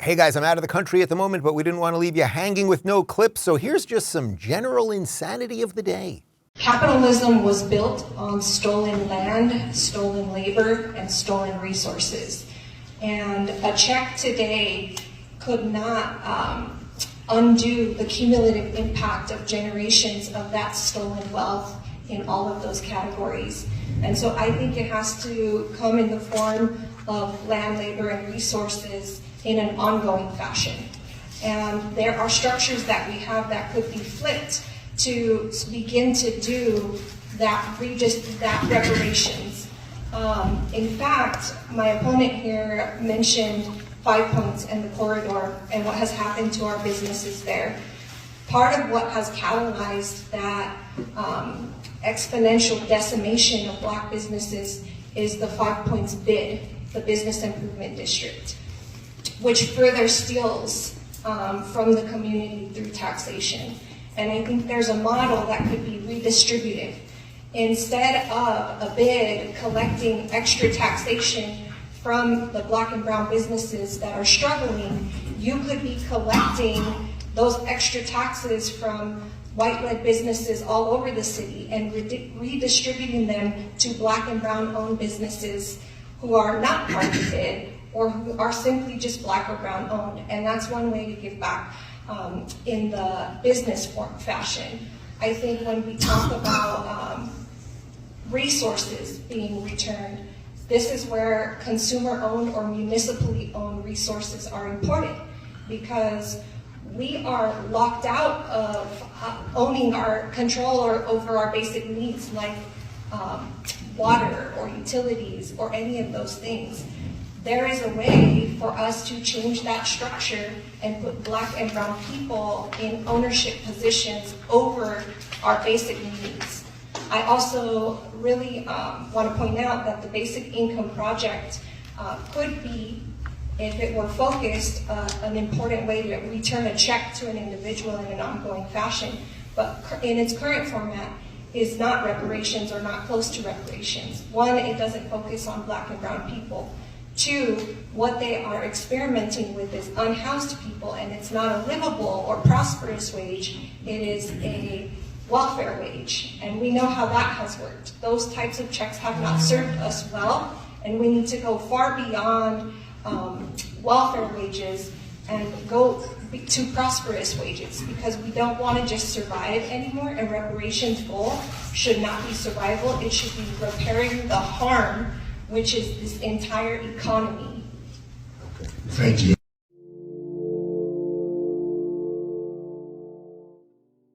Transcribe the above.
Hey guys, I'm out of the country at the moment, but we didn't want to leave you hanging with no clips, so here's just some general insanity of the day. Capitalism was built on stolen land, stolen labor, and stolen resources. And a check today could not undo the cumulative impact of generations of that stolen wealth in all of those categories. And so I think it has to come in the form of land, labor, and resources in an ongoing fashion. And there are structures that we have that could be flipped to begin to do that reparations. In fact, my opponent here mentioned 5 Points and the corridor and what has happened to our businesses there. Part of what has catalyzed that exponential decimation of Black businesses is the 5 Points bid, the Business Improvement District, which further steals from the community through taxation. And I think there's a model that could be redistributed. Instead of a bid collecting extra taxation from the Black and brown businesses that are struggling, you could be collecting those extra taxes from white-led businesses all over the city and redistributing them to Black and brown owned businesses who are not part of the bid or who are simply just Black or brown owned. And that's one way to give back in the business form fashion. I think when we talk about resources being returned, this is where consumer-owned or municipally owned resources are important, because we are locked out of owning our control over our basic needs like water or utilities or any of those things. There is a way for us to change that structure and put Black and brown people in ownership positions over our basic needs. I also really want to point out that the Basic Income Project could be, if it were focused, an important way to return a check to an individual in an ongoing fashion. But in its current format, is not reparations or not close to reparations. One, it doesn't focus on Black and brown people. Two, what they are experimenting with is unhoused people, and it's not a livable or prosperous wage, it is a welfare wage. And we know how that has worked. Those types of checks have not served us well, and we need to go far beyond welfare wages and go to prosperous wages, because we don't want to just survive anymore, and reparations goal should not be survival, it should be repairing the harm, which is this entire economy. Thank you.